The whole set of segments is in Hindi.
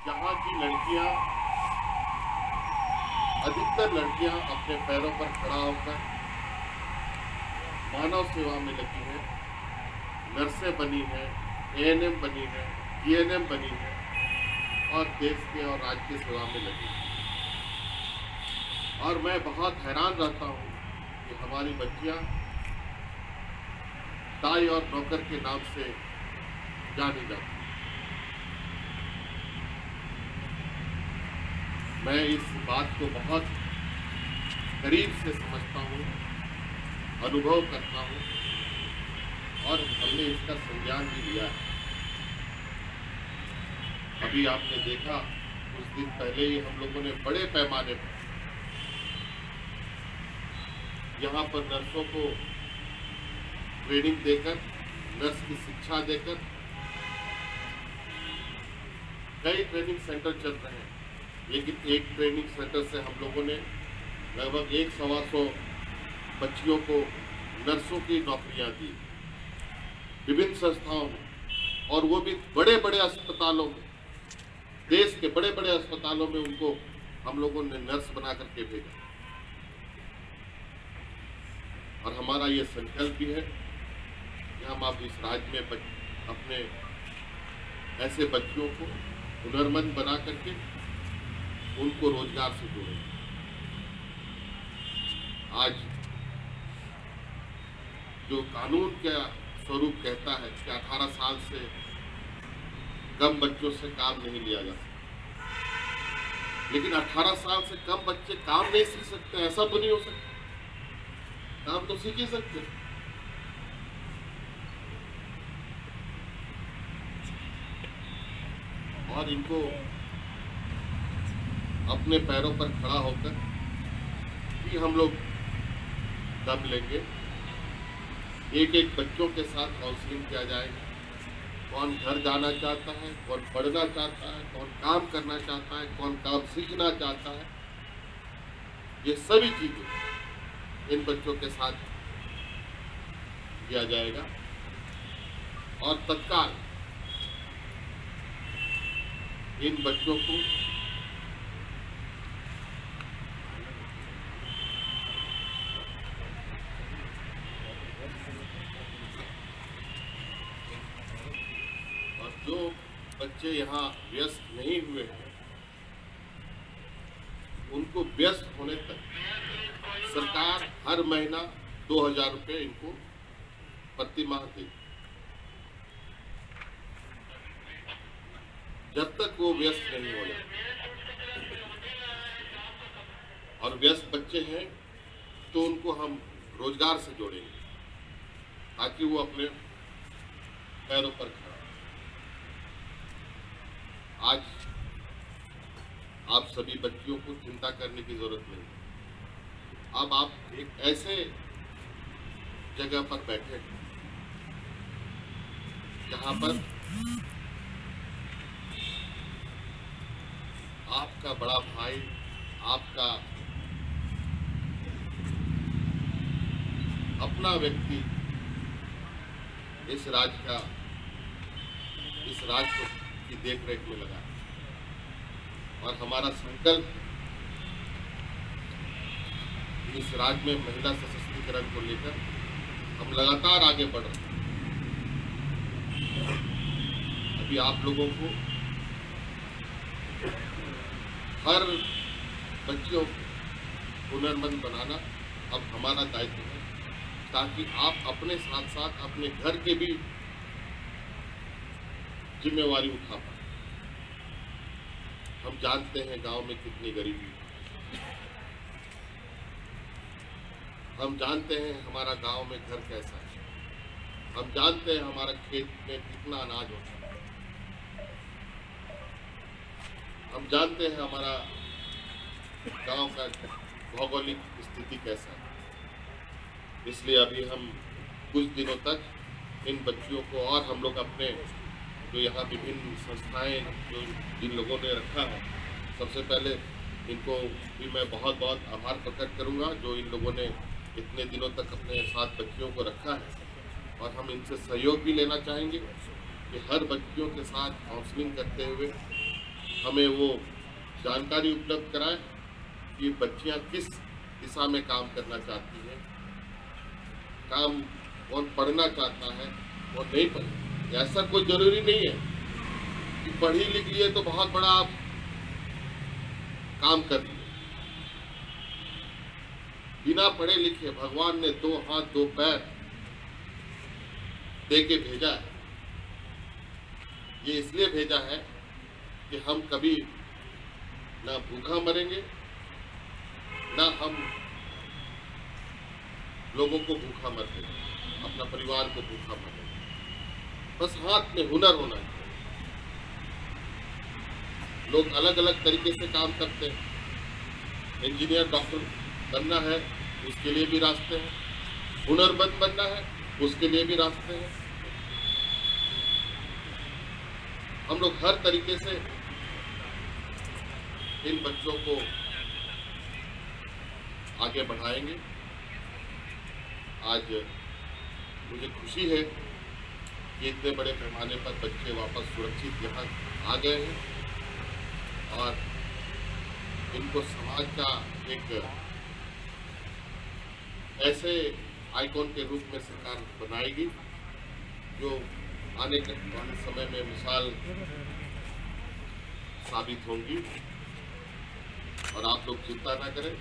यहाँ की लड़कियां, अधिकतर लड़कियां अपने पैरों पर खड़ा होकर मानव सेवा में लगी हैं, नर्सें बनी हैं, एएनएम बनी हैं, जीएनएम बनी हैं और देश के और राज्य की सेवा में लगी हैं। और मैं बहुत हैरान रहता हूँ कि हमारी बच्चियां ताई और नौकर के नाम से जानी जाती। मैं इस बात को बहुत करीब से समझता हूँ, अनुभव करता हूँ और हमने इसका संज्ञान भी लिया है। अभी आपने देखा कुछ दिन पहले ही हम लोगों ने बड़े पैमाने पर यहाँ पर नर्सों को ट्रेनिंग देकर, नर्स की शिक्षा देकर कई ट्रेनिंग सेंटर चल रहे हैं, लेकिन एक ट्रेनिंग सेंटर से हम लोगों ने लगभग 100-125 बच्चियों को नर्सों की नौकरियां दी विभिन्न संस्थाओं में, और वो भी बड़े बड़े अस्पतालों में, देश के बड़े बड़े अस्पतालों में उनको हम लोगों ने नर्स बना करके भेजा। और हमारा ये संकल्प भी है कि हम अब इस राज्य में अपने ऐसे बच्चियों को हुनरमंद बना करके उनको रोजगार से जोड़ेंगे। आज जो कानून का स्वरूप कहता है कि 18 साल से कम बच्चों से काम नहीं लिया जा सकता, लेकिन 18 साल से कम बच्चे काम नहीं सीख सकते, ऐसा तो नहीं हो सकता। काम तो सीख ही सकते। और इनको अपने पैरों पर खड़ा होकर ही हम लोग दम लेंगे। एक एक बच्चों के साथ काउंसलिंग किया जाएगा। कौन घर जाना चाहता है, कौन पढ़ना चाहता है, कौन काम करना चाहता है, कौन काम सीखना चाहता है, ये सभी चीजें इन बच्चों के साथ किया जाएगा। और तत्काल इन बच्चों को और जो बच्चे यहाँ व्यस्त नहीं हुए हैं उनको व्यस्त होने तक सरकार हर महीना 2000 रुपये इनको प्रति माह देगी, जब तक वो व्यस्त नहीं हो जाते। और व्यस्त बच्चे हैं तो उनको हम रोजगार से जोड़ेंगे ताकि वो अपने पैरों पर खड़ा हो। आज आप सभी बच्चियों को चिंता करने की जरूरत नहीं। अब आप एक ऐसे जगह पर बैठे हैं जहां पर आपका बड़ा भाई, आपका अपना व्यक्ति इस राज्य की देखरेख में लगा है। और हमारा संकल्प इस राज्य में महिला सशक्तिकरण को लेकर हम लगातार आगे बढ़ रहे हैं। अभी आप लोगों को हर बच्चियों को हुनरमंद बनाना अब हमारा दायित्व है, ताकि आप अपने साथ साथ अपने घर के भी जिम्मेवारी उठा पाए। हम जानते हैं गांव में कितनी गरीबी है, हम जानते हैं हमारा गांव में घर कैसा है, हम जानते हैं हमारा खेत में कितना अनाज होता है, हम जानते हैं हमारा गांव का भौगोलिक स्थिति कैसा है। इसलिए अभी हम कुछ दिनों तक इन बच्चियों को, और हम लोग अपने जो यहाँ विभिन्न संस्थाएं जो जिन लोगों ने रखा है, सबसे पहले इनको भी मैं बहुत बहुत आभार प्रकट करूँगा जो इन लोगों ने इतने दिनों तक अपने साथ बच्चियों को रखा है। और हम इनसे सहयोग भी लेना चाहेंगे कि हर बच्चियों के साथ काउंसलिंग करते हुए हमें वो जानकारी उपलब्ध कराएं कि बच्चियां किस दिशा में काम करना चाहती हैं, काम कौन पढ़ना चाहता है और नहीं पढ़े। ऐसा कोई जरूरी नहीं है कि पढ़ी लिख लिए तो बहुत बड़ा आप काम कर लिए। बिना पढ़े लिखे भगवान ने 2 हाथ 2 पैर दे के भेजा है। ये इसलिए भेजा है कि हम कभी ना भूखा मरेंगे, ना हम लोगों को भूखा मरते, अपना परिवार को भूखा मरते। बस हाथ में हुनर होना चाहिए। लोग अलग अलग तरीके से काम करते हैं। इंजीनियर डॉक्टर बनना है, उसके लिए भी रास्ते हैं। हुनरमंद बनना है, उसके लिए भी रास्ते हैं। हम लोग हर तरीके से इन बच्चों को आगे बढ़ाएंगे। आज मुझे खुशी है कि इतने बड़े पैमाने पर बच्चे वापस सुरक्षित यहाँ आ गए हैं और इनको समाज का एक ऐसे आइकॉन के रूप में सरकार बनाएगी जो आने वाले समय में मिसाल साबित होंगी। और आप लोग चिंता ना करें,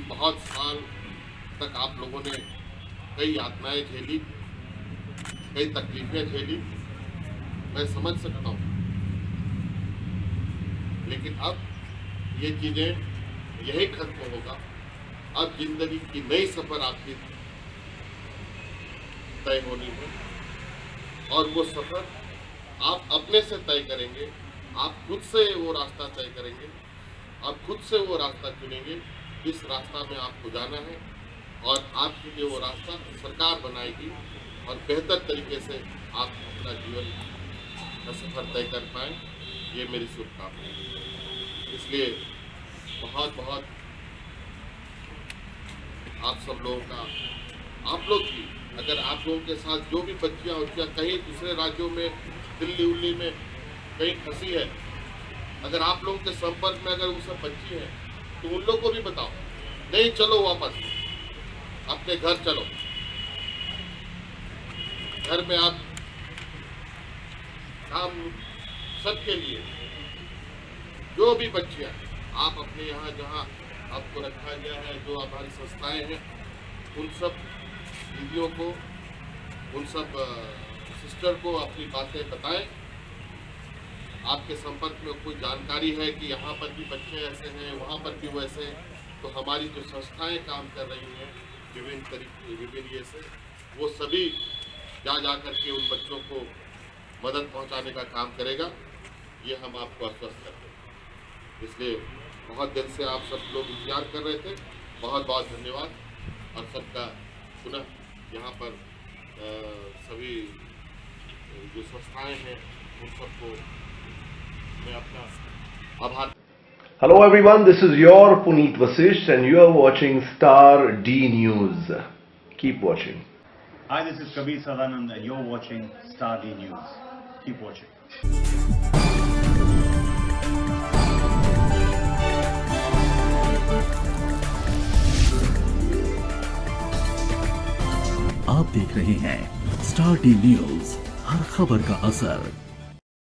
बहुत साल तक आप लोगों ने कई यातनाएं झेली, कई तकलीफें झेली, मैं समझ सकता हूँ। लेकिन अब ये चीजें यही खत्म होगा। अब जिंदगी की नई सफर आपकी तय होनी है और वो सफर आप अपने से तय करेंगे। आप खुद से वो रास्ता तय करेंगे, आप खुद से वो रास्ता चुनेंगे जिस रास्ता में आपको जाना है और आपके लिए वो रास्ता सरकार बनाएगी और बेहतर तरीके से आप अपना जीवन का सफर तय कर पाएं। ये मेरी शुभकामना है। इसलिए बहुत बहुत आप सब लोगों का, आप लोग भी, अगर आप लोगों के साथ जो भी बच्चियां उच्चियां कहीं दूसरे राज्यों में, दिल्ली उल्ली में कहीं फंसी है, अगर आप लोगों के संपर्क में अगर वो सब बच्ची हैं तो उन लोगों को भी बताओ, नहीं चलो वापस अपने घर चलो। घर में आप काम सबके लिए, जो भी बच्चियां आप अपने यहाँ जहाँ आपको रखा गया है, जो हमारी संस्थाएं हैं, उन सब दीदियों को, उन सब सिस्टर को अपनी बातें बताएं। आपके संपर्क में कोई जानकारी है कि यहाँ पर भी बच्चे ऐसे हैं, वहाँ पर भी वैसे हैं, तो हमारी जो संस्थाएं काम कर रही हैं विभिन्न तरीके, विभिन्न ये से, वो सभी जा करके उन बच्चों को मदद पहुँचाने का काम करेगा। ये हम आपको आश्वस्त करते हैं। इसलिए बहुत दिन से आप सब लोग इंतजार कर रहे थे। बहुत बहुत धन्यवाद। और सबका पुनः यहाँ पर सभी जो संस्थाएं हैं उन सबको मैं अपना आभार। Hello everyone, this is your Puneet Vasisht and you are watching Star D News. Keep watching. Hi, this is Kabir Sadanand and you're watching Star D News. Keep watching. आप देख रहे हैं स्टार डी न्यूज, हर खबर का असर